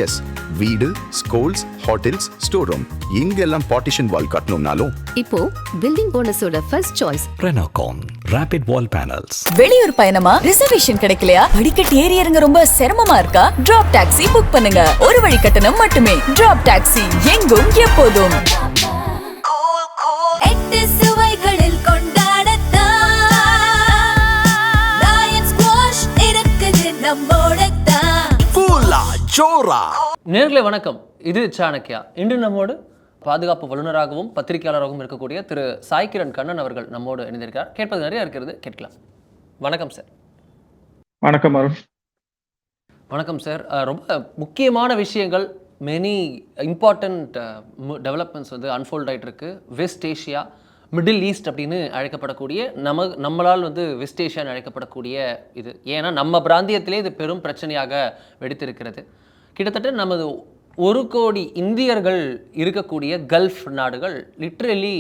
S, வீடு, schools, hotels, store room இங்கெல்லாம் partition wall கட்டணும்னாலும் இப்போ பில்டிங் போனஸோட first choice Renocon Rapid Wall Panels. வெளியூர் பயணமா ரிசர்வேஷன் கிடைக்கலையா? படிக்கட்டு ஏறி இறங்க ரொம்ப சிரமமா இருக்கா? டிராப் டாக்ஸி புக் பண்ணுங்க. ஒரு வழி கட்டணம் மட்டுமே. டிராப் டாக்ஸி எங்கும் எப்போதும். நேர்களே வணக்கம், இது சாணக்கியா. இன்று நம்மோடு பாதுகாப்பு வல்லுநராகவும் பத்திரிகையாளராகவும் இருக்கக்கூடிய திரு சாய்கிரண் கண்ணன் அவர்கள் நம்மோடு இணைந்திருக்கிறார். கேட்பது நிறைய இருக்கிறது, கேட்கலாம். வணக்கம் சார். வணக்கம் அருண். வணக்கம் சார். ரொம்ப முக்கியமான விஷயங்கள், மெனி இம்பார்ட்டண்ட் டெவலப்மெண்ட்ஸ் வந்து அன்ஃபோல்ட் ஆகிட்டு இருக்கு. வெஸ்ட் ஏஷியா, மிடில் ஈஸ்ட் அப்படின்னு அழைக்கப்படக்கூடிய நம்மளால் வந்து வெஸ்ட் ஏஷியான்னு அழைக்கப்படக்கூடிய இது, ஏன்னா நம்ம பிராந்தியத்திலே இது பெரும் பிரச்சனையாக வெடித்திருக்கிறது. கிட்டத்தட்ட நமது 1 கோடி இந்தியர்கள் இருக்கக்கூடிய கல்ஃப் நாடுகள் லிட்ரலி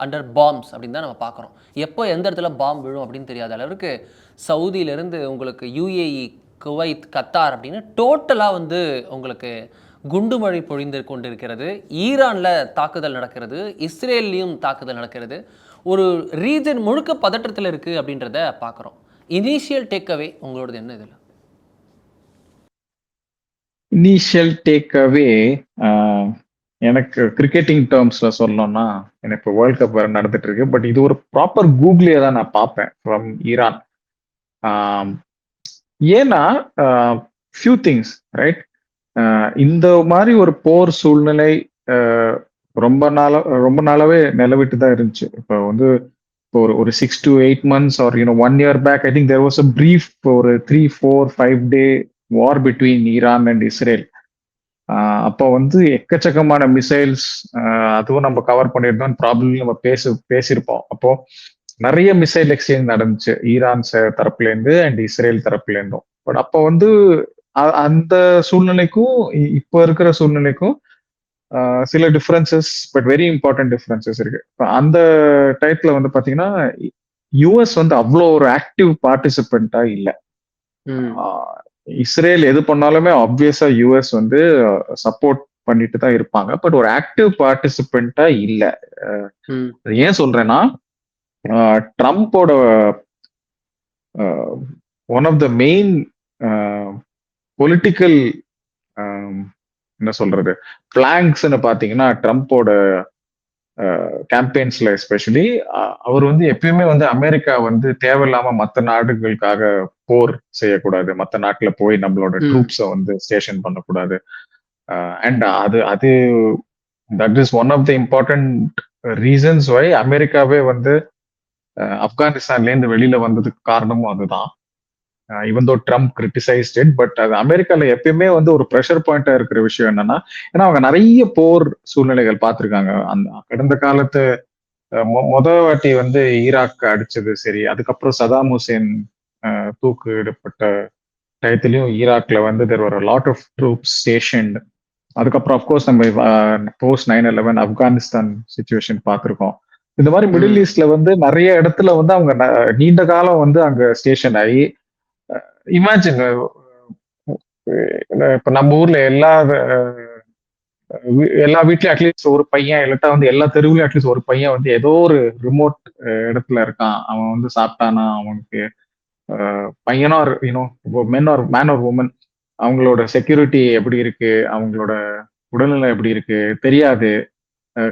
அண்டர் பாம்ஸ் அப்படின்னு தான் நம்ம பார்க்குறோம். எப்போ எந்த இடத்துல பாம்பு விழும் அப்படின்னு தெரியாத அளவுக்கு சவுதியிலேருந்து உங்களுக்கு யுஏஇ, குவைத், கத்தார் அப்படின்னு டோட்டலாக வந்து உங்களுக்கு குண்டுமழை பொழிந்து கொண்டிருக்கிறது. ஈரானில் தாக்குதல் நடக்கிறது, இஸ்ரேல்லையும் தாக்குதல் நடக்கிறது. ஒரு ரீஜன் முழுக்க பதற்றத்தில் இருக்குது அப்படின்றத பார்க்குறோம். இனிஷியல் டேக்அவே உங்களோடது என்ன? இதில் இனிஷியல் டேக்அவே எனக்கு கிரிக்கெட்டிங் டேர்ம்ஸ்ல சொல்லணும்னா, எனக்கு வேர்ல்ட் கப் வேறு நடந்துட்டு இருக்கு. பட் இது ஒரு ப்ராப்பர் கூகுளியே தான் நான் பார்ப்பேன் ஃப்ரம் ஈரான். ஏன்னா ஃபியூ திங்ஸ் ரைட். இந்த மாதிரி ஒரு போர் சூழ்நிலை ரொம்ப நாளாவே நிலவிட்டு தான் இருந்துச்சு. இப்போ வந்து ஒரு 6 to 8 months or 1 year back, I think there was a brief ஒரு 3, 4, 5 day war between Iran and Israel. அப்போ வந்து எக்கச்சக்கமான மிசைல்ஸ், அதுவும் நம்ம கவர் பண்ணியிருந்தோம், ப்ராப்ளம் நம்ம பேசியிருப்போம். அப்போ நிறைய மிசைல் எக்ஸ்சேஞ்ச் நடந்துச்சு ஈரான் தரப்புலேருந்து அண்ட் இஸ்ரேல் தரப்புலேருந்தும். பட் அப்போ வந்து அந்த சூழ்நிலைக்கும் இப்போ இருக்கிற சூழ்நிலைக்கும் சில differences, but very important differences இருக்கு. அந்த டைத்துல வந்து பாத்தீங்கன்னா யூஎஸ் வந்து அவ்வளோ ஒரு ஆக்டிவ் பார்ட்டிசிபெண்டா இல்லை. இஸ்ரேல் எது பண்ணாலுமே ஆப்வியஸா யூஎஸ் வந்து சப்போர்ட் பண்ணிட்டு தான் இருப்பாங்க, பட் ஒரு ஆக்டிவ் பார்ட்டிசிபெண்டா இல்லை. ஏன் சொல்றேன்னா, ட்ரம்போட one of the main political என்ன சொல்றது பிளாங்க்ஸ்ன்னு பாத்தீங்கன்னா, ட்ரம்போட கேம்பெயின்ஸ்ல எஸ்பெஷலி அவர் வந்து எப்பயுமே வந்து அமெரிக்கா வந்து தேவையில்லாம மற்ற நாடுகளுக்காக போர் செய்யக்கூடாது, மற்ற நாட்டுல போய் நம்மளோட ட்ரூப்ஸை வந்து ஸ்டேஷன் பண்ணக்கூடாது. அண்ட் அது that is one of the important reasons why அமெரிக்காவே வந்து ஆப்கானிஸ்தான்ல இருந்து வெளியில வந்ததுக்கு காரணமும் அதுதான். even though Trump criticized it, but அது அமெரிக்கால எப்பயுமே வந்து ஒரு ப்ரெஷர் பாயிண்டா இருக்கிற விஷயம் என்னன்னா, ஏன்னா அவங்க நிறைய போர் சூழ்நிலைகள் பார்த்திருக்காங்க. அந்த கடந்த காலத்து வாட்டி வந்து ஈராக் அடிச்சது சரி, அதுக்கப்புறம் சதாம் ஹுசேன் தூக்கிடப்பட்ட டயத்திலையும் ஈராக்ல வந்து there were a lot of troops stationed. அதுக்கப்புறம் அப்கோர்ஸ் நம்ம போஸ்ட் 9/11 ஆப்கானிஸ்தான் சிச்சுவேஷன் பார்த்திருக்கோம். இந்த மாதிரி மிடில் ஈஸ்ட்ல வந்து நிறைய இடத்துல வந்து அவங்க நீண்ட காலம் வந்து அங்க ஸ்டேஷன் ஆகி, இமேஜின் இப்ப நம்ம ஊர்ல எல்லா வீட்லயும் அட்லீஸ்ட் ஒரு பையன், இல்லாட்டா வந்து எல்லா தெருவுலயும் அட்லீஸ்ட் ஒரு பையன் வந்து ஏதோ ஒரு ரிமோட் இடத்துல இருக்கான். அவன் வந்து சாப்பிட்டானா, அவனுக்கு பையனோ மேன் ஆர் உமன், அவங்களோட செக்யூரிட்டி எப்படி இருக்கு, அவங்களோட உடல்நிலை எப்படி இருக்கு தெரியாது,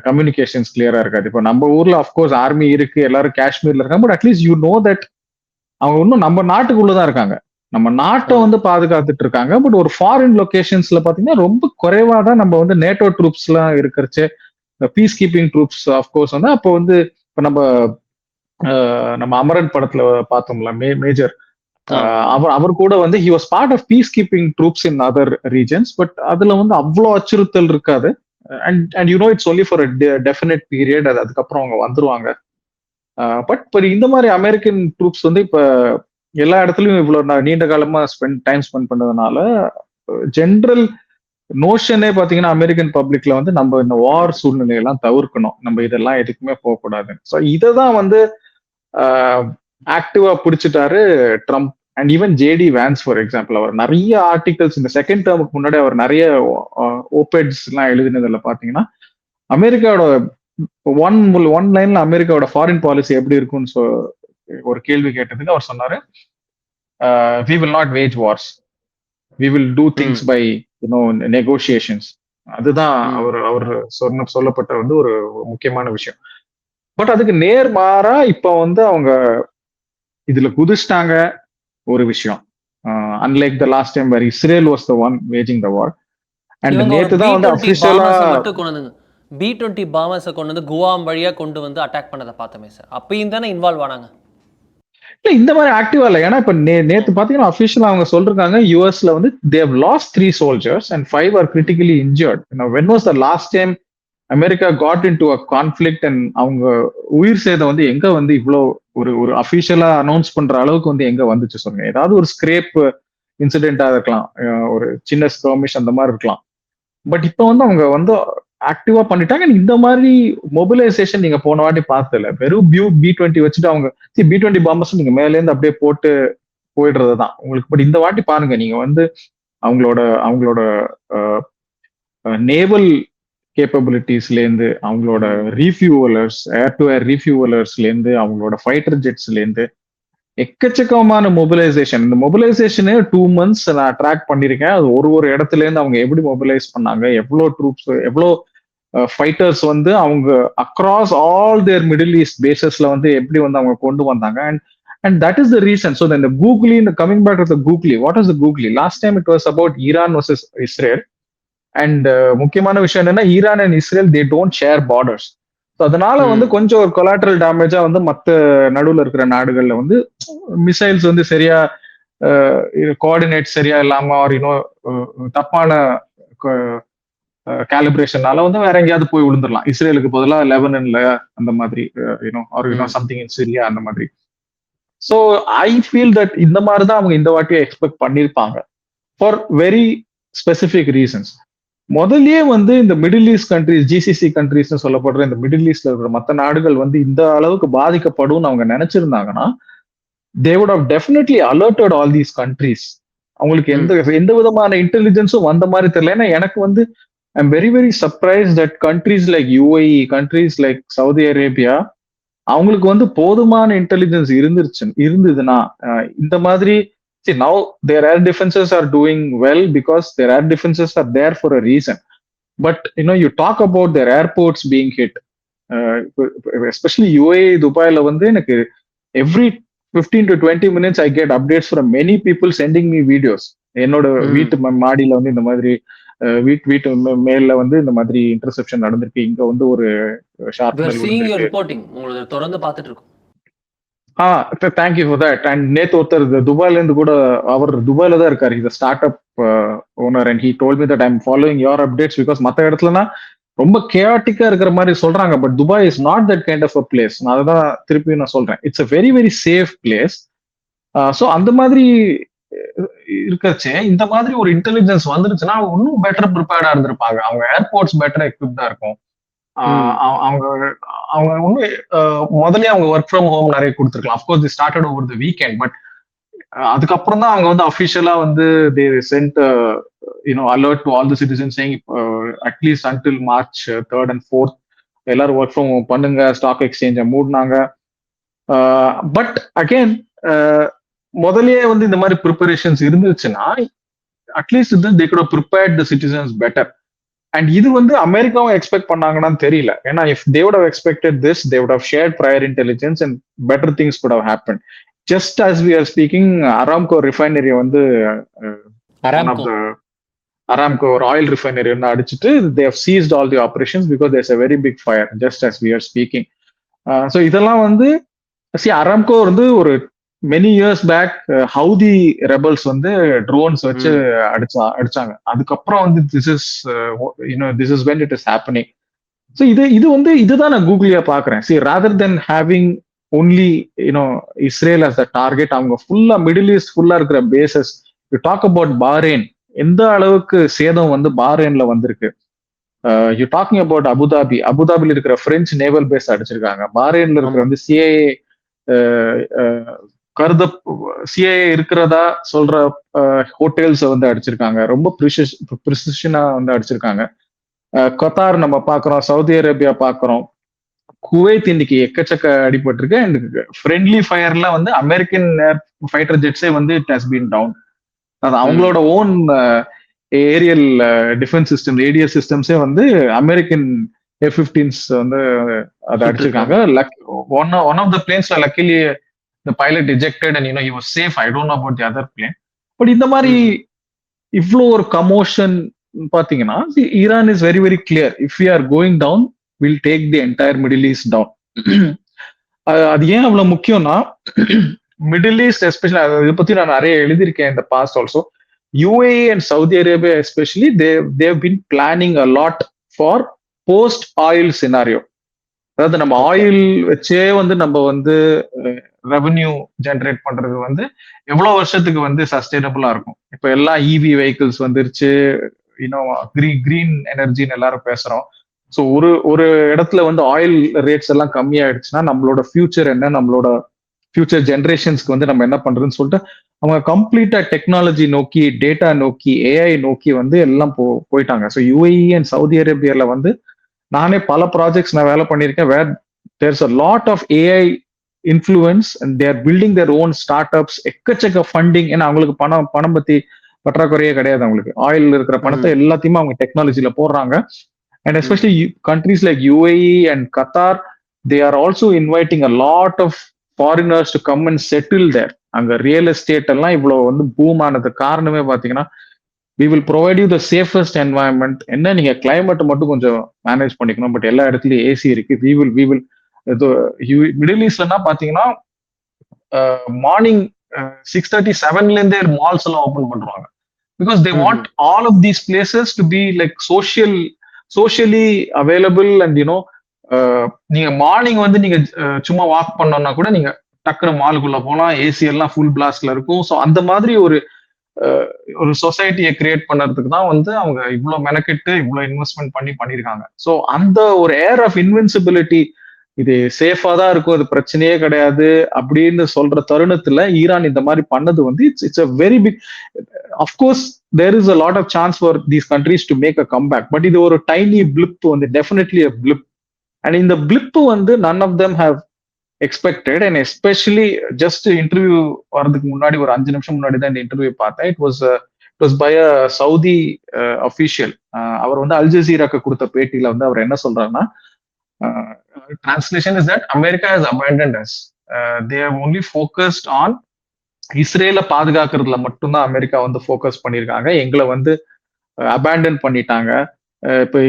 கம்யூனிகேஷன்ஸ் கிளியரா இருக்காது. இப்போ நம்ம ஊர்ல அஃப்கோர்ஸ் ஆர்மி இருக்கு, எல்லாரும் காஷ்மீர்ல இருக்காங்க, but at least you know that அவங்க இன்னும் நம்ம நாட்டுக்குள்ளதான் இருக்காங்க, நம்ம நாட்டை வந்து பாதுகாத்துட்டு இருக்காங்க. பட் ஒரு ஃபாரின் லொகேஷன்ஸ்ல பாத்தீங்கன்னா ரொம்ப குறைவா தான் நம்ம வந்து நேட்டோ ட்ரூப்ஸ் எல்லாம் இருக்கிறச்சு, பீஸ் கீப்பிங் ட்ரூப்ஸ் அஃப்கோர்ஸ் வந்து அப்போ வந்து இப்ப நம்ம அமரன் படத்துல பார்த்தோம்ல, மேஜர் அவர் கூட வந்து he was part of piece keeping troops in other regions. But அதுல வந்து அவ்வளோ அச்சுறுத்தல் இருக்காது. And you know it's only for definite period, அதுக்கப்புறம் அவங்க வந்துருவாங்க. பட் இந்த மாதிரி அமெரிக்கன் ட்ரூப்ஸ் வந்து இப்ப எல்லா இடத்துலயும் இவ்வளவு நீண்ட காலமா டைம் ஸ்பெண்ட் பண்ணதுனால ஜென்ரல் நோஷனே பாத்தீங்கன்னா அமெரிக்கன் பப்ளிக்ல வந்து நம்ம இந்த வார் சூழ்நிலையெல்லாம் தவிர்க்கணும், நம்ம இதெல்லாம் எதுக்குமே போகக்கூடாது. ஸோ இதை தான் வந்து ஆக்டிவா பிடிச்சிட்டாரு Trump and even JD Vance for example, அவர் நிறைய ஆர்டிகல்ஸ் இந்த செகண்ட் டேர்முக்கு முன்னாடி அவர் நிறைய ஓபெட்ஸ் எல்லாம் எழுதினதுல பாத்தீங்கன்னா அமெரிக்காவோட ஒன் லைன்ல அமெரிக்காவோட ஃபாரின் பாலிசி எப்படி இருக்கும்னு ஒரு கேள்வி கேட்டதுக்கு அவர் சொன்னாரு, we will not wage wars, we will do things by negotiations. அதுதான் அவர் சொல்லப்பட்ட வந்து ஒரு முக்கியமான விஷயம். பட் அதுக்கு நேர்மாறா இப்ப வந்து அவங்க இதுல குதிச்சிட்டாங்க ஒரு விஷயம். Unlike the last time where Israel was the one waging the war. And நேத்து தான் வந்து அபிஷியலா B-20 பாமர்ஸை கொண்டு வந்து குவாம் வழியா கொண்டு வந்து அட்டாக் பண்ணதை பார்த்தோமே சார். அப்பயும் தானே இன்வால்வ் ஆனாங்க. இல்ல இந்த மாதிரி ஆக்டிவா இல்ல. ஏன்னா இப்ப நேத்து பாத்தீங்கன்னா அபிஷியலா அவங்க சொல்றாங்க யூஎஸ்ல வந்து they have lost 3 soldiers and 5 are critically injured. When was the last time America got into a conflict and அவங்க உயிர் சேதம் வந்து எங்க வந்து இவ்வளோ ஒரு அபிஷியலா அனௌன்ஸ் பண்ற அளவுக்கு வந்து எங்க வந்துச்சு சொல்லுங்க. ஏதாவது ஒரு ஸ்கிரேப் இன்சிடென்டா இருக்கலாம், ஒரு சின்ன ஸ்கர்மிஷ் அந்த மாதிரி இருக்கலாம். பட் இப்ப வந்து அவங்க வந்து ஆக்டிவா பண்ணிட்டாங்க. இந்த மாதிரி மொபிலைசேஷன் நீங்க போன வாட்டி பார்த்தல. வெறும் B-20 வச்சுட்டு அவங்க B-20 பாம்பர்ஸ் நீங்க மேல இருந்து அப்படியே போட்டு போயிடுறதுதான் உங்களுக்கு. பட் இந்த வாட்டி பாருங்க, நீங்க வந்து அவங்களோட நேவல் கேப்பபிலிட்டிஸ்ல இருந்து, அவங்களோட ரீஃபியூவலர்ஸ், ஏர் டு ஏர் ரீஃபியூவலர்ஸ்ல இருந்து, அவங்களோட ஃபைட்டர் ஜெட்ஸ்ல இருந்து எக்கச்சக்கமான மொபிலைசேஷன். இந்த மொபிலைசேஷனே 2 months நான் ட்ராக் பண்ணிருக்கேன். அது ஒரு இடத்துல இருந்து அவங்க எப்படி மொபிலைஸ் பண்ணாங்க, எவ்வளோ ட்ரூப்ஸ், எவ்வளோ ஃபைட்டர்ஸ் வந்து அவங்க across all their Middle East பேசஸ்ல வந்து எப்படி வந்து அவங்க கொண்டு வந்தாங்க. And that is the reason. So இந்த கூகுளி, இந்த coming back to the googly, what is the googly? Last time it was about Iran versus Israel. And முக்கியமான விஷயம் என்னன்னா, Iran and Israel they don't share borders. So அதனால வந்து கொஞ்சம் ஒரு collateral டேமேஜா வந்து மற்ற நடுவில் இருக்கிற நாடுகள்ல வந்து மிசைல்ஸ் வந்து சரியா கோஆர்டினேட் சரியா இல்லாம ஒரு தப்பான கேலிபிரேஷனால வந்து வேற எங்கேயாவது போய் விழுந்துடலாம். இஸ்ரேலுக்கு பதிலாக லெபனன்ல அந்த மாதிரி சம்திங் இன் சிரியா அந்த மாதிரி. ஸோ ஐ ஃபீல் தட் இந்த மாதிரி தான் அவங்க இந்த வாட்டியை எக்ஸ்பெக்ட் பண்ணியிருப்பாங்க ஃபார் வெரி ஸ்பெசிபிக் ரீசன்ஸ். முதல்லயே வந்து இந்த மிடில் ஈஸ்ட் கண்ட்ரிஸ், ஜிசிசி கண்ட்ரிஸ்னு சொல்லப்படுற இந்த மிடில் ஈஸ்ட்ல இருக்கிற மற்ற நாடுகள் வந்து இந்த அளவுக்கு பாதிக்கப்படும் அவங்க நினைச்சிருந்தாங்கன்னா, they would have definitely alerted all these countries. அவங்களுக்கு எந்த விதமான இன்டெலிஜென்ஸும் வந்த மாதிரி தெரியல. ஏன்னா எனக்கு வந்து I'm very very surprise that countries like UAE, countries like Saudi Arabia, அவங்களுக்கு வந்து போதுமான இன்டெலிஜென்ஸ் இருந்ததுன்னா இந்த மாதிரி. See, now their air defenses are doing well because their air defenses are there for a reason. But you talk about their airports being hit, especially UAE, Dubai-la வந்து எனக்கு every 15 to 20 minutes I get updates from many people sending me videos. என்னோட வீட்டு மாடியில வந்து இந்த மாதிரி வீட்டு மேல வந்து இந்த மாதிரி இன்டர்செப்ஷன் நடந்திருக்கு, இங்க வந்து ஒரு ஷார்ப் ரிப்போர்ட்டிங் உங்களுக்கு தொடர்ந்து பார்த்துட்டு இருக்கோம். Thank you for that. அண்ட் நேத்து ஒருத்தர் துபாயில இருந்து கூட, அவர் துபாயில தான் இருக்காரு, இந்த start up owner, and he told me that I am following your updates because மற்ற இடத்துலனா ரொம்ப கேட்டிக்கா இருக்கிற மாதிரி சொல்றாங்க. But Dubai is not that kind of a place. நான் அதான் திருப்பி நான் சொல்றேன், it's a very very safe place. So அந்த மாதிரி இருக்கச்சே இந்த மாதிரி ஒரு இன்டெலிஜென்ஸ் வந்துருச்சுன்னா அவங்க இன்னும் பெட்டர் ப்ரிப்பேர்டா இருந்திருப்பாங்க. அவங்க ஏர்போர்ட்ஸ் பெட்டர் எக்யூப்டா இருக்கும். அவங்க ஒன்றும் முதல்ல அவங்க ஒர்க் ஃப்ரம் ஹோம் நிறைய கொடுத்துருக்கலாம். Of course the started over the weekend. But அதுக்கப்புறம் தான் அவங்க வந்து அஃபிஷியலா வந்து they sent alert to all the citizens saying at least until March 3rd and 4th எல்லாரும் ஒர்க் ஃப்ரம் ஹோம் பண்ணுங்க. ஸ்டாக் எக்ஸ்சேஞ்சை மூடினாங்க. பட் அகெயின் முதல்லயே வந்து இந்த மாதிரி ப்ரிப்பரேஷன்ஸ் இருந்துச்சுன்னா at least they could have prepared the citizens better. And இது வந்து அமெரிக்காவும் எக்ஸ்பெக்ட் பண்ணாங்கன்னு தெரியல. ஏன்னா if they would have expected this, they would have shared prior intelligence and better things could have happen. Just as we are speaking, Aramco refinery வந்து Aramco ஒரு oil refinery வந்து அடிச்சுட்டு they have ceased all the operations because there's a very big fire just as we are speaking. So இதெல்லாம் வந்து அராம்கோ வந்து ஒரு many years back Houthi rebels வந்து ட்ரோன்ஸ் வச்சு அடிச்சாங்க. அதுக்கப்புறம் வந்து this is when it is happening. ஸோ இது வந்து இதுதான் நான் கூகுளியா பாக்குறேன். Rather then having only Israel as the target, அவங்க ஃபுல்லா மிடில் ஈஸ்ட் ஃபுல்லா இருக்கிற பேசஸ். யூ டாக் அபவுட் பாரேன், எந்த அளவுக்கு சேதம் வந்து பாரேன்ல வந்திருக்கு. யூ டாக்கிங் அபவுட் அபுதாபில இருக்கிற பிரெஞ்சு நேவல் பேஸ் அடிச்சிருக்காங்க. பாரேன்ல இருக்கிற வந்து CIA கருத சிஐஏ இருக்கிறதா சொல்ற ஹோட்டல்ஸ் வந்து அடிச்சிருக்காங்க. ரொம்ப ப்ரிசிஷனா வந்து அடிச்சிருக்காங்க. கத்தார் நம்ம பாக்குறோம், சவுதி அரேபியா பாக்குறோம், குவைத் இன்னைக்கு எக்கச்சக்க அடிபட்டிருக்கு. அண்ட் ஃப்ரெண்ட்லி ஃபயர்ல வந்து அமெரிக்கன் ஃபைட்டர் ஜெட்ஸே வந்து இட் ஹஸ் பீன் டவுன். அது அவங்களோட own aerial defence system, radio சிஸ்டம்ஸே வந்து அமெரிக்கன் F-15s வந்து அதை அடிச்சிருக்காங்க. ஒன் ஆஃப் த பிளேன்ஸ்ல luckily the pilot ejected and he was safe. I don't know about the other plane. But இந்த மாதிரி இவ்வளோ ஒரு கமோஷன் பாத்தீங்கன்னா Iran is very very clear. If we are going down will take the entire Middle East down. அது ஏன் அவ்வளவு முக்கியம்னா middle east especially அதை பத்தி நான் நிறைய எழுதியிருக்கேன் இந்த past also. UAE and Saudi Arabia especially they've been planning a lot for post oil scenario. அதாவது நம்ம ஆயில் வச்சே வந்து நம்ம வந்து ரெவன்யூ ஜென்ரேட் பண்றது வந்து எவ்வளவு வருஷத்துக்கு வந்து சஸ்டைனபிளா இருக்கும். இப்ப எல்லாம் இவி வெஹிக்கிள்ஸ் வந்துருச்சு, இன்னும் கிரீன் எனர்ஜின்னு எல்லாரும் பேசுறோம். ஸோ ஒரு இடத்துல வந்து ஆயில் ரேட்ஸ் எல்லாம் கம்மியாயிடுச்சுன்னா நம்மளோட ஃபியூச்சர் என்ன, நம்மளோட ஃபியூச்சர் ஜென்ரேஷன்ஸ்க்கு வந்து நம்ம என்ன பண்றதுன்னு சொல்லிட்டு அவங்க கம்ப்ளீட்டா டெக்னாலஜி நோக்கி, டேட்டா நோக்கி, ஏஐ நோக்கி வந்து எல்லாம் போயிட்டாங்க. ஸோ UAE அண்ட் சவுதி அரேபியால வந்து நானே பல ப்ராஜெக்ட்ஸ் நான் வேலை பண்ணியிருக்கேன். Where there's a lot of AI influence and their building their own start ups. எக்கச்சக்க ஃபண்டிங். ஏன்னா அவங்களுக்கு பணம் பத்தி பற்றாக்குறையே கிடையாது. அவங்களுக்கு ஆயில் இருக்கிற பணத்தை எல்லாத்தையுமே அவங்க டெக்னாலஜில போடுறாங்க. And especially countries like UAE and Qatar, they are also inviting a lot of foreigners to come and settle there. அங்க ரியல் எஸ்டேட் எல்லாம் இவ்வளவு வந்து பூம் ஆனது காரணமே பாத்தீங்கன்னா we will provide you the safest environment. என்ன நீங்க கிளைமேட் மட்டும் கொஞ்சம் மேனேஜ் பண்ணிக்கணும், பட் எல்லா இடத்துலயும் ஏசி இருக்கு. we will மிடில் ஈஸ்ட்லன்னா பாத்தீங்கன்னா மார்னிங் 6:30 7ல இருந்தே மால்ஸ் எல்லாம் ஓபன் பண்றாங்க. Because they want all of these places to be like socially available. And நீங்க மார்னிங் வந்து நீங்க சும்மா வாக் பண்ணோம்னா கூட நீங்க டக்குனு மாலுக்குள்ள போலாம், ஏசி எல்லாம் ஃபுல் பிளாஸ்ட்ல இருக்கும். ஸோ அந்த மாதிரி ஒரு சொசைட்டியை கிரியேட் பண்றதுக்கு தான் வந்து அவங்க இவ்வளவு மெனக்கெட்டு இவ்வளவு இன்வெஸ்ட்மெண்ட் பண்ணிருக்காங்க. ஸோ அந்த ஒரு ஏர் ஆஃப் இன்வின்சிபிலிட்டி, இது சேஃபா தான் இருக்கும், அது பிரச்சனையே கிடையாது அப்படின்னு சொல்ற தருணத்துல ஈரான் இந்த மாதிரி பண்ணது வந்து it's a very big. Of course there is a lot of chance for these countries to make a comeback. But இது ஒரு டைனி பிளிப் வந்து, டெஃபினெட்லி அ பிளிப். அண்ட் இந்த பிளிப் வந்து none of them have expected. And especially just interview வர்றதுக்கு முன்னாடி ஒரு 5 நிமிஷம் முன்னாடி தான் இந்த இன்டர்வியூ பார்த்தேன். It was by a Saudi official. அவர் வந்து அல் ஜசீராக்கு கொடுத்த பேட்டியில வந்து அவர் என்ன சொல்றாருன்னா, translation is that America has abandoned us. They have only focused on இஸ்ரேல பாதுகாக்கிறதுல மட்டும்தான் அமெரிக்கா வந்து ஃபோக்கஸ் பண்ணியிருக்காங்க. எங்களை வந்து அபேண்டன் பண்ணிட்டாங்க.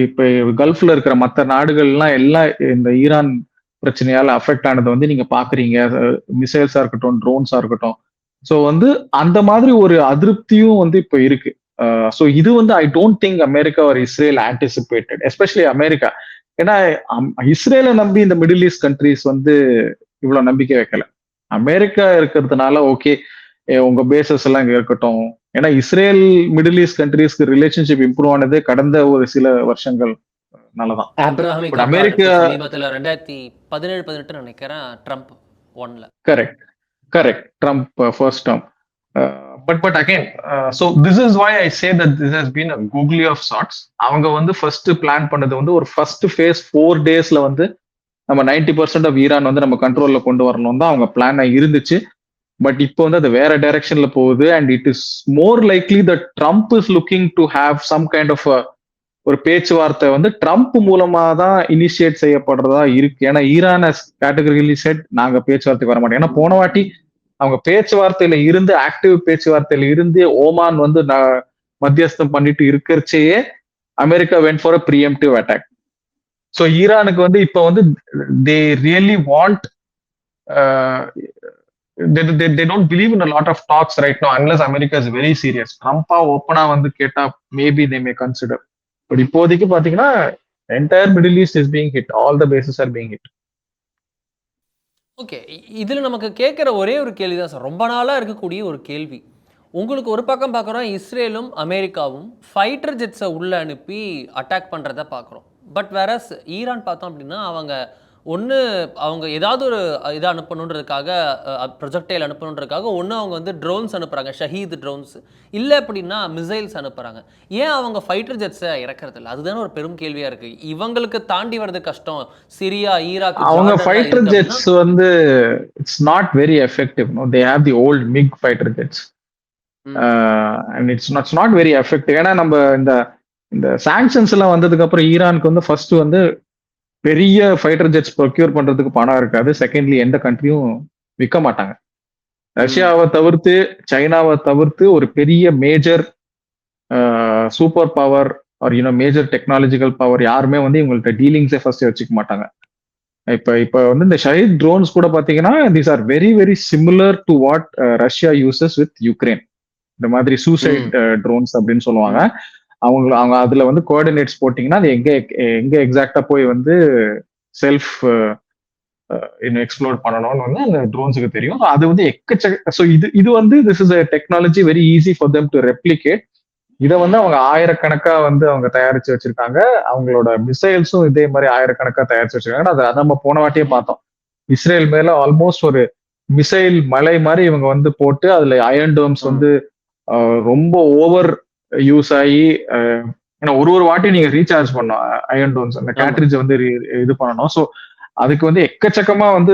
இப்ப கல்ஃப்ல இருக்கிற மற்ற நாடுகள்லாம் எல்லாம் இந்த ஈரான் பிரச்சனையால அஃபெக்ட் ஆனது வந்து நீங்க பாக்குறீங்க. மிசைல்ஸா இருக்கட்டும், ட்ரோன்ஸா இருக்கட்டும். ஸோ வந்து அந்த மாதிரி ஒரு அதிருப்தியும் வந்து இப்ப இருக்கு. ஸோ இது வந்து ஐ டோன்ட் திங்க் அமெரிக்கா ஒரு இஸ்ரேல் ஆன்டிசிபேட்டட், எஸ்பெஷலி அமெரிக்கா. ஏன்னா இஸ்ரேலை நம்பி இந்த மிடில் ஈஸ்ட் கண்ட்ரிஸ் வந்து இவ்வளவு நம்பிக்கை வைக்கல. அமெரிக்கா இருக்கிறதுனால ஓகே உங்க பேசஸ் எல்லாம் இங்க இருக்கட்டும். ஏன்னா இஸ்ரேல் மிடில் ஈஸ்ட் கண்ட்ரிஸ்க்கு ரிலேஷன்ஷிப் இம்ப்ரூவ் ஆனது கடந்த ஒரு சில வருஷங்கள் நல்லதான். அமெரிக்கா 2017-18 நினைக்கிறேன் ட்ரம்ப் 1ல. Correct Trump first term. But again so this is why I say that this has been a googly of sorts. அவங்க வந்து ஃபர்ஸ்ட் பிளான் பண்ணது வந்து ஒரு ஃபர்ஸ்ட் ஃபேஸ் 4 daysல வந்து நம்ம 90% ஆஃப் ஈரான் வந்து நம்ம கண்ட்ரோல்ல கொண்டு வரணும் தான் அவங்க பிளான் இருந்துச்சு. பட் இப்போ வந்து அது வேற டைரக்ஷன்ல போகுது. And it is more likely that Trump is looking to have some kind of ஒரு பேச்சுவார்த்தை வந்து ட்ரம்ப் மூலமா தான் இனிஷியேட் செய்யப்படுறதா இருக்கு. ஏன்னா ஈரான் கேட்டகரிலி செட் நாங்க பேச்சுவார்த்தைக்கு வர மாட்டோம். ஏன்னா போன வாட்டி அவங்க பேச்சுவார்த்தையில இருந்து, ஆக்டிவ் பேச்சுவார்த்தையில இருந்து ஓமான் வந்து மத்தியஸ்தம் பண்ணிட்டு இருக்கிறச்சேயே America went for a preemptive attack. So ஈரானுக்கு வந்து இப்ப வந்து they really want, they don't believe in a lot of talks right now unless America is very serious. ட்ரம்பா ஓப்பனா வந்து கேட்டா maybe they may consider. But இப்போதைக்கு பாத்தீங்கன்னா entire Middle East is being hit, all the bases are being hit. Okay, இதில் நமக்கு கேட்குற ஒரே ஒரு கேள்வி தான் சார், ரொம்ப நாளாக இருக்கக்கூடிய ஒரு கேள்வி. உங்களுக்கு ஒரு பக்கம் பார்க்குறோம், இஸ்ரேலும் அமெரிக்காவும் ஃபைட்டர் ஜெட்ஸை உள்ளே அனுப்பி அட்டாக் பண்ணுறத பார்க்குறோம். பட் வேறஸ் ஈரான் பார்த்தோம் அப்படின்னா அவங்க ஒன்று அவங்க ஏதாவது ஒரு இதை அனுப்பணுன்றதுக்காக ப்ரொஜெக்டைல் அனுப்பணுன்றதுக்காக ஒன்று அவங்க வந்து ட்ரோன்ஸ் அனுப்புகிறாங்க, ஷஹீத் ட்ரோன்ஸ், இல்லை அப்படின்னா மிசைல்ஸ் அனுப்புகிறாங்க. ஏன் அவங்க ஃபைட்டர் ஜெட்ஸை இறக்குறது இல்லை? அதுதானே ஒரு பெரும் கேள்வியாக இருக்குது. இவங்களுக்கு தாண்டி வர்றது கஷ்டம். சிரியா, ஈராக், அவங்க ஃபைட்டர் ஜெட்ஸ் வந்து it's not very effective. They have the old MiG fighter jets and it's not very effective. ஏன்னா நம்ம இந்த சாங்ஷன்ஸ் எல்லாம் வந்ததுக்கு அப்புறம் ஈரானுக்கு வந்து ஃபர்ஸ்ட் வந்து பெரிய ஃபைட்டர் ஜெட்ஸ் ப்ரொக்யூர் பண்றதுக்கு பணம் இருக்காது. செகண்ட்லி எந்த கண்ட்ரியும் விற்க மாட்டாங்க. ரஷ்யாவை தவிர்த்து, சைனாவை தவிர்த்து ஒரு பெரிய major super power R major technological power யாருமே வந்து இவங்கள்ட்ட டீலிங்ஸே ஃபர்ஸ்ட் வச்சுக்க மாட்டாங்க. இப்ப வந்து இந்த ஷஹீத் ட்ரோன்ஸ் கூட பாத்தீங்கன்னா these are very very similar to what Russia uses with Ukraine. இந்த மாதிரி சூசைட் ட்ரோன்ஸ் அப்படின்னு சொல்லுவாங்க. அவங்க அதுல வந்து கோஆர்டினேட்ஸ் போட்டீங்கன்னா அது எங்க எக்ஸாக்டா போய் வந்து செல்ஃப் எக்ஸ்ப்ளோர் பண்ணணும்னு வந்து அந்த ட்ரோன்ஸுக்கு தெரியும். அது வந்து ஸோ இது வந்து this is a technology very easy for them to replicate. இதை வந்து அவங்க ஆயிரக்கணக்கா வந்து அவங்க தயாரிச்சு வச்சிருக்காங்க. அவங்களோட மிசைல்ஸும் இதே மாதிரி ஆயிரக்கணக்கா தயாரிச்சு வச்சிருக்காங்க. அதை நம்ம போன வாட்டியே பார்த்தோம். இஸ்ரேல் மேல ஆல்மோஸ்ட் ஒரு மிசைல் மலை மாதிரி இவங்க வந்து போட்டு அதுல அயர்ன் டோம்ஸ் வந்து ரொம்ப ஓவர் யூஸ் ஆகி, ஏன்னா ஒரு வாட்டி நீங்க ரீசார்ஜ் பண்ணோம் அயர்ன் டோன்ஸ், அந்த கேட்ரிட்ஜ் வந்து இது பண்ணணும். ஸோ அதுக்கு வந்து எக்கச்சக்கமா வந்து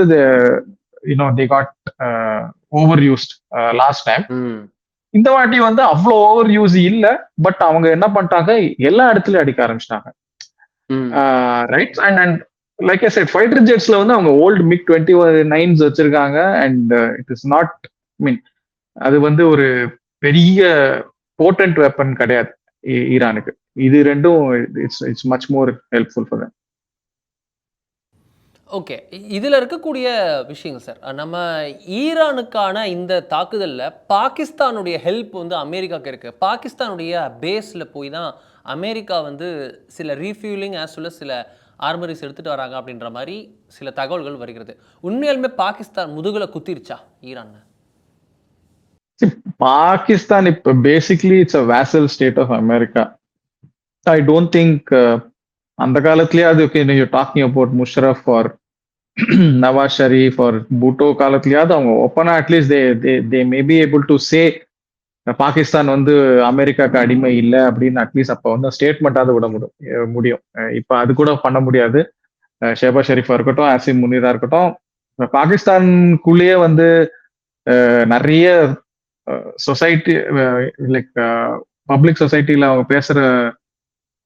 they got over used last time. இந்த வாட்டி வந்து அவ்வளோ ஓவர் யூஸ் இல்ல, பட் அவங்க என்ன பண்ணிட்டாங்க, எல்லா இடத்துலயும் அடிக்க ஆரம்பிச்சிட்டாங்க. Right. And like I said, fighter ஜெட்ஸ்ல வந்து அவங்க ஓல்டு மிக் 29s வச்சிருக்காங்க. And it is not, mean அது வந்து ஒரு பெரிய போட்டன்ட் வெப்பன் கிடையாது ஈரானுக்கு. இது ரெண்டும் it's much more helpful for them. Okay, இதில் இருக்கக்கூடிய விஷயங்கள் சார், நம்ம ஈரானுக்கான இந்த தாக்குதலில் பாகிஸ்தானுடைய ஹெல்ப் வந்து அமெரிக்காவுக்கு இருக்குது. பாகிஸ்தானுடைய பேஸில் போய் தான் அமெரிக்கா வந்து சில ரீஃபியூலிங் ஆஸ் வெல் சில ஆர்மரிஸ் எடுத்துகிட்டு வராங்க அப்படின்ற மாதிரி சில தகவல்கள் வருகிறது. உண்மையாலுமே பாகிஸ்தான் முதுகுல குத்திருச்சா ஈரான்? பாகிஸ்தான் இப்ப basically it's a vassal state of America. I don't think அந்த காலத்திலேயே அது you talking about Musharraf or Nawaz Sharif or Bhutto காலத்திலேயாவது அவங்க ஓப்பனா at least they may be able to say Pakistan வந்து அமெரிக்காவுக்கு அடிமை இல்லை அப்படின்னு அட்லீஸ்ட் அப்போ வந்து ஸ்டேட்மெண்ட்டாவது விட முடியும். இப்போ அது கூட பண்ண முடியாது. ஷெஹபாஸ் ஷெரீஃபா இருக்கட்டும், ஆசிம் முனீரா இருக்கட்டும், பாகிஸ்தானுக்குள்ளேயே வந்து நிறைய சொசைட்டி லைக் பப்ளிக் சொசைட்டில அவங்க பேசுற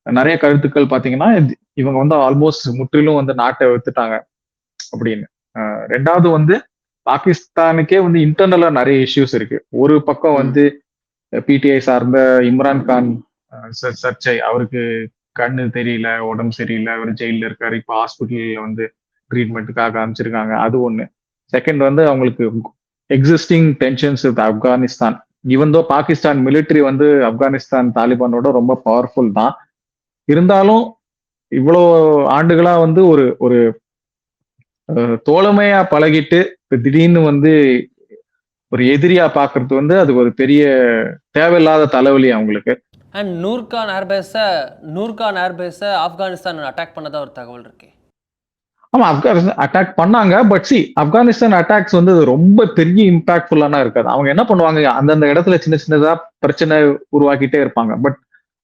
நிறைய கருத்துக்கள் பாத்தீங்கன்னா இவங்க வந்து ஆல்மோஸ்ட் முற்றிலும் வந்து நாட்டை வித்துட்டாங்க அப்படின்னு. ரெண்டாவது வந்து பாகிஸ்தானுக்கே வந்து இன்டர்னலா நிறைய இஷ்யூஸ் இருக்கு. ஒரு பக்கம் வந்து பிடிஐ சார்ந்த இம்ரான் கான் சர்ச்சை, அவருக்கு கண்ணு தெரியல, உடம்பு சரியில்லை, அவர் ஜெயில இருக்காரு, இப்போ ஹாஸ்பிட்டல்ல வந்து ட்ரீட்மெண்ட்டுக்காக அமைச்சிருக்காங்க, அது ஒண்ணு. செகண்ட் வந்து அவங்களுக்கு existing tensions with Afghanistan. Even though Pakistan military வந்து ஆப்கானிஸ்தான் தாலிபானோட ரொம்ப பவர்ஃபுல் தான், இருந்தாலும் இவ்வளோ ஆண்டுகளா வந்து ஒரு தோழமையா பழகிட்டு திடீர்னு வந்து ஒரு எதிரியா பாக்குறது வந்து அது ஒரு பெரிய தேவையில்லாத தலைவலி அவங்களுக்கு. அண்ட் நூர்கான் ஏர்பேஸை ஆப்கானிஸ்தான் அட்டாக் பண்ணதா ஒரு தகவல் இருக்கு. ஆமா, ஆப்கானிஸ்தான் அட்டாக் பண்ணாங்க. பட் சி, ஆப்கானிஸ்தான் அட்டாக்ஸ் வந்து ரொம்ப பெரிய இம்பாக்ட்ஃபுல்லான இருக்காது. அவங்க என்ன பண்ணுவாங்க, அந்தந்த இடத்துல சின்ன சின்னதா பிரச்சனை உருவாக்கிட்டே இருப்பாங்க. பட்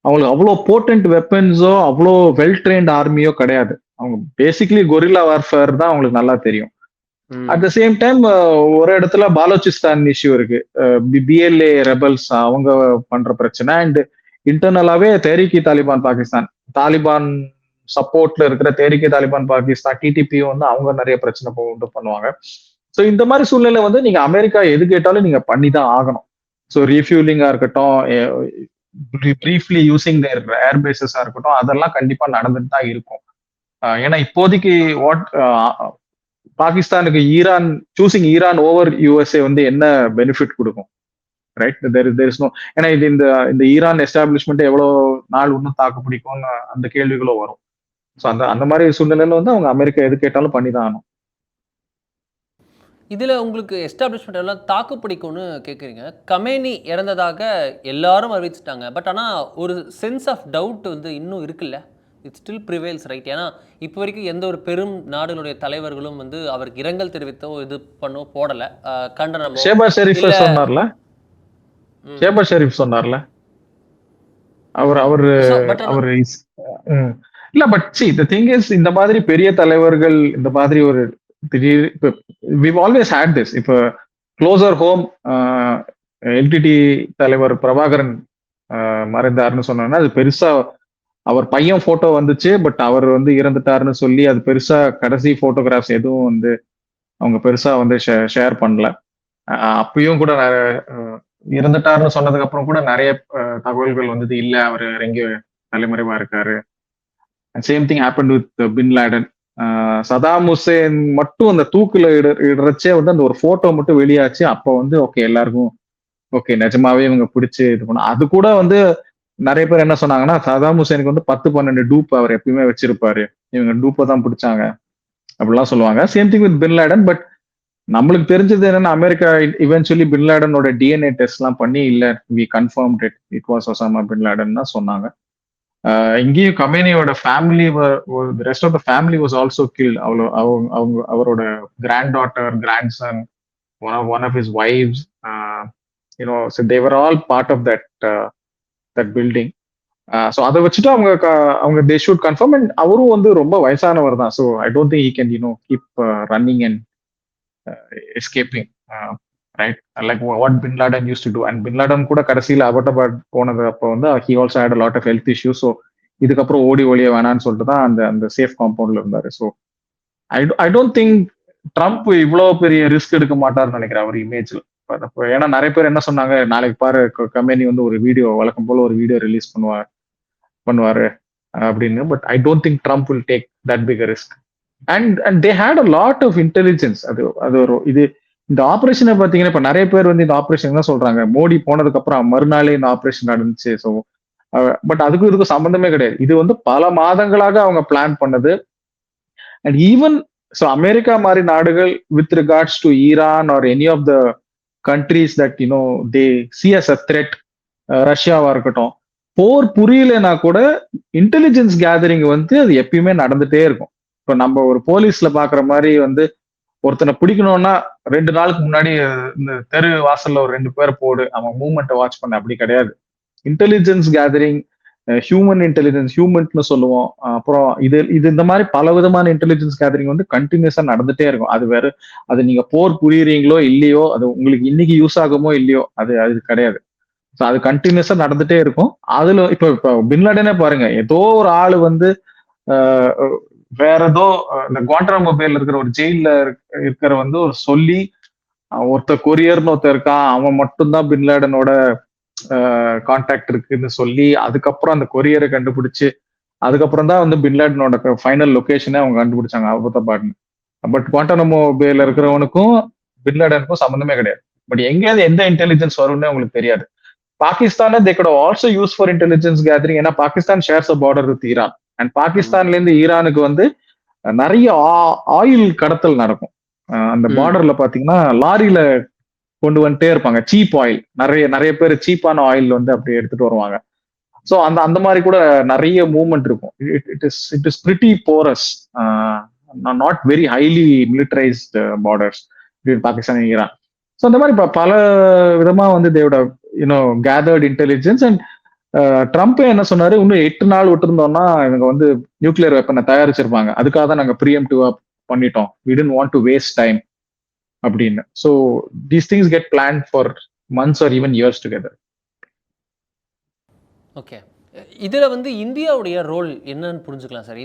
அவங்களுக்கு அவ்வளோ போர்டன்ட் வெப்பன்ஸோ அவ்வளோ வெல் ட்ரெயின்ட் ஆர்மியோ கிடையாது. அவங்க பேசிக்லி கொரில்லா வார்ஃபேர் தான் அவங்களுக்கு நல்லா தெரியும். அட் த சேம் டைம் ஒரு இடத்துல பாலோச்சிஸ்தான் இஷ்யூ இருக்கு, பிஎல்ஏ ரெபல்ஸ் அவங்க பண்ற பிரச்சனை. அண்ட் இன்டர்னலாவே தெஹ்ரீக் தாலிபான் பாகிஸ்தான், தாலிபான் சப்போர்ட்ல இருக்கிற தெஹ்ரீக் தாலிபான் பாகிஸ்தான் டிடிபியும் வந்து அவங்க நிறைய பிரச்சனை உண்டு பண்ணுவாங்க. ஸோ இந்த மாதிரி சூழ்நிலை வந்து நீங்க அமெரிக்கா எது கேட்டாலும் நீங்க பண்ணி தான் ஆகணும். ஸோ ரீஃபியூலிங்கா இருக்கட்டும், பிரீஃப்லி யூசிங் தேர் ஏர்பேசஸா இருக்கட்டும், அதெல்லாம் கண்டிப்பா நடந்துட்டு தான் இருக்கும். ஏன்னா இப்போதைக்கு பாகிஸ்தானுக்கு Iran choosing Iran over USA வந்து என்ன பெனிஃபிட் கொடுக்கும், ரைட்? There is no. ஏன்னா இது இந்த ஈரான் எஸ்டாப்ளிஷ்மெண்ட் எவ்வளவு நாள் இன்னும் தாக்கு பிடிக்கும்னு அந்த கேள்விகளும் வரும். ஸோ அந்த மாதிரி சூழ்நிலையில வந்து அவங்க அமெரிக்கா எது கேட்டாலும் பண்ணி தான் ஆகணும். இதில் உங்களுக்கு எஸ்டாப்ளிஷ்மெண்ட் எல்லாம் தாக்கு பிடிக்கும்னு கேட்குறீங்க. கமேனி இறந்ததாக எல்லாரும் அறிவிச்சிட்டாங்க. பட் ஆனால் ஒரு சென்ஸ் ஆஃப் டவுட் வந்து இன்னும் இருக்குல்ல, இட் ஸ்டில் ப்ரிவேல்ஸ் ரைட்? ஏன்னா இப்போ வரைக்கும் எந்த ஒரு பெரும் நாடுகளுடைய தலைவர்களும் வந்து அவருக்கு இரங்கல் தெரிவித்தோ இது பண்ணோ போடலை, கண்டனமோ. ஷேபாஸ் ஷெரீஃப் சொன்னார்ல, ஷேபாஸ் ஷெரீஃப் சொன்னார்ல, அவர் அவரு அவரு இல்ல. But see the thing is, இந்த மாதிரி பெரிய தலைவர்கள் இந்த மாதிரி ஒரு திடீர், we've always had this. இப்போ க்ளோசர் ஹோம் எல்டிடி தலைவர் பிரபாகரன் மறைந்தாருன்னு சொன்னாங்கன்னா அது பெருசா அவர் பையன் போட்டோ வந்துச்சு, பட் அவர் வந்து இறந்துட்டாருன்னு சொல்லி அது பெருசா கடைசி போட்டோகிராஃப்ஸ் எதுவும் வந்து அவங்க பெருசா வந்து ஷேர் பண்ணல. அப்பயும் கூட இறந்துட்டாருன்னு சொன்னதுக்கு அப்புறம் கூட நிறைய தகவல்கள் வந்தது, இல்ல அவர் எங்கேயோ தலைமறைவா இருக்காரு. Same thing happen with bin Laden. Saddam Hussein மட்டும் அந்த தூக்குல இடறச்சே வந்து அந்த ஒரு போட்டோ மட்டும் வெளியாச்சு. அப்போ வந்து ஓகே எல்லாருக்கும் ஓகே நிஜமாவே இவங்க பிடிச்சு இது பண்ண. அது கூட வந்து நிறைய பேர் என்ன சொன்னாங்கன்னா, சதாம் ஹுசேனுக்கு வந்து 10-12 டூப் அவர் எப்பயுமே வச்சிருப்பாரு, இவங்க டூப்பை தான் பிடிச்சாங்க அப்படிலாம் சொல்லுவாங்க. Same thing with bin Laden. But நம்மளுக்கு தெரிஞ்சது என்னன்னா, அமெரிக்கா இவென்ச்சுவலி பின் லேடனோட டிஎன்ஏ டெஸ்ட் எல்லாம் பண்ணி இல்ல we confirm it was Osama bin Laden தான் சொன்னாங்க. இங்கேயும் கமேனியோட family, rest of the family was also killed. அவரோட granddaughter, grandson, one of his wives, you know, they were all part of that building. So அதை வச்சுட்டு அவங்க they should confirm. And அவரும் வந்து ரொம்ப வயசானவர் தான். So I don't think he can keep running and escaping, right? Like what bin Laden use to do. And bin Laden கூட கடைசியில் அபட்டபாட் போனது அப்போ வந்து he also had a lot of health issues. So இதுக்கப்புறம் ஓடி ஒளிய வேணான்னு சொல்லிட்டு தான் அந்த சேஃப் காம்பவுண்ட்ல இருந்தாரு. So I don't think Trump இவ்வளவு பெரிய ரிஸ்க் எடுக்க மாட்டாருன்னு நினைக்கிறேன் அவர் இமேஜ்ல. ஏன்னா நிறைய பேர் என்ன சொன்னாங்க, நாளைக்கு பாரு கம்பெனி வந்து ஒரு வீடியோ, வழக்கம் போல ஒரு வீடியோ ரிலீஸ் பண்ணுவாரு அப்படின்னு. But I don't think Trump will take that big risk. And they had a lot of intelligence. அது ஒரு இந்த ஆபரேஷனை பார்த்தீங்கன்னா, இப்ப நிறைய பேர் வந்து இந்த ஆபரேஷன் தான் சொல்றாங்க, மோடி போனதுக்கு அப்புறம் மறுநாளே இந்த ஆபரேஷன் நடந்துச்சு. ஸோ பட் அதுக்கும் இதுக்கும் சம்பந்தமே கிடையாது. இது வந்து பல மாதங்களாக அவங்க பிளான் பண்ணது. அண்ட் ஈவன் ஸோ அமெரிக்கா மாதிரி நாடுகள் with regards to Iran or any of the countries that they see as a threat, ரஷ்யாவா இருக்கட்டும், போர் புரியலனா கூட இன்டெலிஜென்ஸ் கேதரிங் வந்து அது எப்பயுமே நடந்துட்டே இருக்கும். இப்போ நம்ம ஒரு போலீஸ்ல பாக்குற மாதிரி வந்து ஒருத்தனை பிடிக்கணும்னா 2 நாளுக்கு முன்னாடி இந்த தெரு வாசல்ல ஒரு 2 பேர் போடு, அவன் மூவ்மெண்ட்டை வாட்ச் பண்ண, அப்படி கிடையாது. இன்டெலிஜென்ஸ் கேதரிங், ஹியூமன் இன்டெலிஜென்ஸ், ஹியூமன்ட்னு சொல்லுவோம். அப்புறம் இது இந்த மாதிரி பல விதமான இன்டெலிஜென்ஸ் கேதரிங் வந்து கண்டினியூஸா நடந்துட்டே இருக்கும். அது வேற, அது நீங்க போர் புரியுறீங்களோ இல்லையோ, அது உங்களுக்கு இன்னைக்கு யூஸ் ஆகுமோ இல்லையோ, அது கிடையாது. ஸோ அது கண்டினியூஸா நடந்துட்டே இருக்கும். அதுல இப்போ பின் லேடனே பாருங்க, ஏதோ ஒரு ஆளு வந்து வேற ஏதோ இந்த குவாண்டனாமோ பேல இருக்கிற ஒரு ஜெயில இருக்கிற வந்து ஒரு சொல்லி ஒருத்தர் கொரியர்னு ஒருத்தர் இருக்கான், அவன் மட்டும்தான் பின் லேடனோட கான்டாக்ட் இருக்குன்னு சொல்லி அதுக்கப்புறம் அந்த கொரியரை கண்டுபிடிச்சு அதுக்கப்புறம் தான் வந்து பின் லேடனோட ஃபைனல் லொகேஷனே அவங்க கண்டுபிடிச்சாங்க, அபுதாபாட்னு. பட் குவாண்டனாமோ பேல இருக்கிறவனுக்கும் பின் லேடனுக்கும் சம்மந்தமே கிடையாது. பட் எங்கேயாவது எந்த இன்டெலிஜென்ஸ் வரும்னு உங்களுக்கு தெரியாது. பாகிஸ்தான்ல they could also use for intelligence gathering. ஏன்னா Pakistan shares a border with Iran. And பாகிஸ்தான்ல இருந்து ஈரானுக்கு வந்து நிறைய ஆயில் கடத்தல் நடக்கும். அந்த பார்டர்ல பாத்தீங்கன்னா லாரியில கொண்டு வந்துட்டே இருப்பாங்க சீப் ஆயில். நிறைய பேர் சீப்பான ஆயில் வந்து அப்படியே எடுத்துட்டு வருவாங்க. ஸோ அந்த மாதிரி கூட நிறைய மூவ்மெண்ட் இருக்கும். It is pretty porous, not very highly militarised borders between Pakistan and Iran. So அந்த மாதிரி பல விதமா வந்து தேவோட கேதர்ட் இன்டெலிஜென்ஸ். அண்ட் ட்ரம்ப் என்ன சொன்னாரு, இன்னும் 8 நாள் விட்டுருந்தோம்னா இவங்க வந்து நியூக்ளியர் வெப்பனை தயாரிச்சிருப்பாங்க, அதுக்காக தான் நாங்க ப்ரீஎம்டிவா பண்ணிட்டோம், we didn't want to waste time அப்படின்னு. So these things get planned for months or even years together. Okay, இதில் வந்து இந்தியாவுடைய ரோல் என்னன்னு புரிஞ்சுக்கலாம் சார்.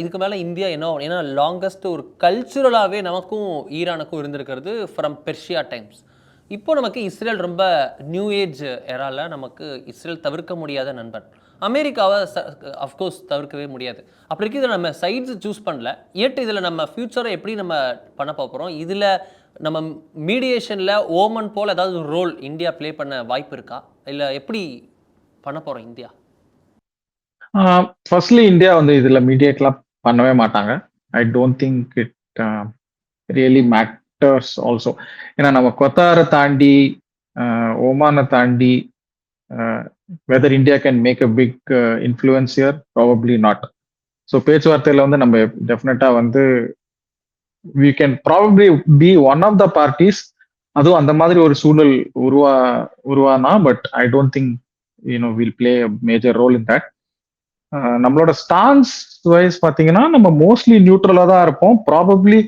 இதுக்கு மேலே இந்தியா என்ன, ஏன்னா லாங்கஸ்ட் ஒரு கல்ச்சுரலாகவே நமக்கும் ஈரானுக்கும் இருந்திருக்கிறது ஃப்ரம் பெர்ஷியா டைம்ஸ். இப்போ நமக்கு இஸ்ரேல் ரொம்ப நியூ ஏஜ் எரால நமக்கு இஸ்ரேல் தவிர்க்க முடியாத நண்பன். அமெரிக்காவை அஃப்கோர்ஸ் தவிர்க்கவே முடியாது. அப்படி இருக்கு, இதில் நம்ம சைட்ஸ் சூஸ் பண்ணல. இதில் நம்ம ஃபியூச்சரை எப்படி நம்ம பண்ண போகிறோம், இதில் நம்ம மீடியேஷனில் ஓமன் போல் ஏதாவது ரோல் இந்தியா ப்ளே பண்ண வாய்ப்பு இருக்கா, இல்லை எப்படி பண்ண போகிறோம் இந்தியா? ஃபர்ஸ்ட்லி இந்தியா வந்து இதில் மீடியேட்லாம் பண்ணவே மாட்டாங்க. ஐ don't think it really matters also. ஏன்னா நம்ம கொத்தாரை தாண்டி ஓமானை தாண்டி whether India can make a big influence here, probably not. So பேச்சுவார்த்தையில வந்து நம்ம டெஃபினட்டா வந்து we can probably be one of the parties. அதுவும் அந்த மாதிரி ஒரு சூழல் உருவானா but I don't think will play a major role in that. நம்மளோட ஸ்டான்ஸ் வைஸ் பாத்தீங்கன்னா நம்ம மோஸ்ட்லி நியூட்ரலா தான் இருப்போம். Probably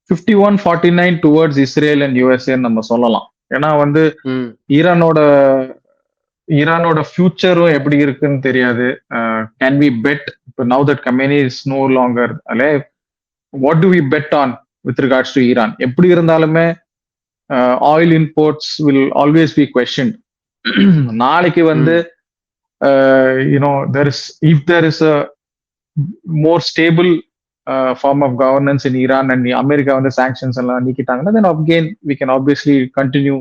51-49 towards Israel and USA நம்ம சொல்லலாம். ஏன்னா வந்து ஈரானோட ஃபியூச்சரும் எப்படி இருக்குன்னு தெரியாது. Can we bet now that company is no longer alive, what do we bet on with regards to Iran? எப்படி இருந்தாலுமே oil imports will always be question. நாளைக்கு வந்து if there is a more stable form of governance in Iran and America வந்து sanctions எல்லாம் நீக்கிட்டாங்கன்னா then again we can obviously continue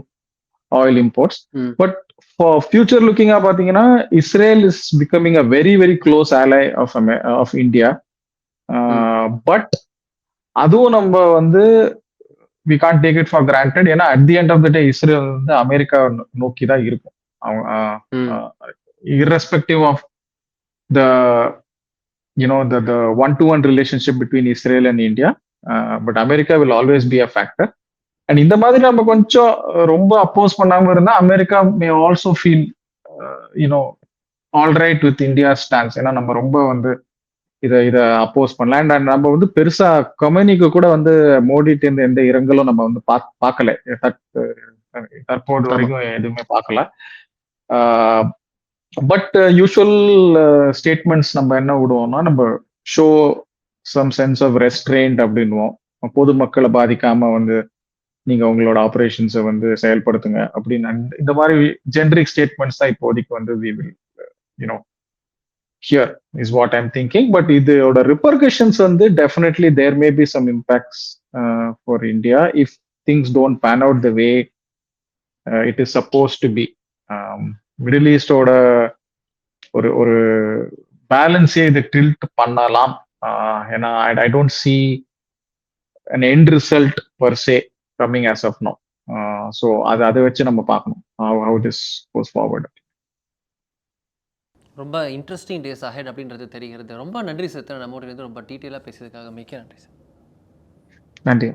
oil imports. But for future looking பாத்தீங்கன்னா Israel is becoming a very very close ally of India. But அதுவும் நம்ம வந்து we can't take it for granted. ஏன்னா at the end of the day Israel வந்து America நோக்கி தான் இருக்கும். Irrespective of the the one-to-one relationship between Israel and India, but America will always be a factor. And இந்த மாதிரி நம்ம கொஞ்சம் ரொம்ப அப்போஸ் பண்ணாம இருந்தா America may also feel all right with India stands. ஏன்னா நம்ம ரொம்ப வந்து இதை அப்போஸ் பண்ணலாம். அண்ட் நம்ம வந்து பெருசா கம்யூனிக்கு கூட வந்து மோடிட்டு இருந்த எந்த இரங்கலும் நம்ம வந்து பார்க்கல, தற்போது வரைக்கும் எதுவுமே பார்க்கல. பட் யூஷுவல் ஸ்டேட்மெண்ட்ஸ் நம்ம என்ன விடுவோம்னா நம்ம show some sense of restraint அப்படின்வோம். பொதுமக்களை பாதிக்காம வந்து நீங்க உங்களோட ஆபரேஷன்ஸை வந்து செயல்படுத்துங்க அப்படின்னு இந்த மாதிரி ஜென்ரிக் ஸ்டேட்மெண்ட்ஸ் தான் இப்போதைக்கு வந்து we will here is what I'm thinking. But இதோட repercussions வந்து definitely there may be some impacts for India if things don't pan out the way it is supposed to be. Middle ஈஸ்டோட ஒரு பேலன்ஸே இது tilt பண்ணலாம். ஏன்னா I don't see an end result per se coming as of now. So அதை வச்சு நம்ம பார்க்கணும் how this goes forward. ரொம்ப இன்ட்ரெஸ்டிங் டேஸ் அஹெட் அப்படின்றது தெரிகிறது. ரொம்ப நன்றி சார், நம்மோட ரொம்ப டீட்டெயிலாக பேசியதுக்காக மிக்க நன்றி சார். நன்றி.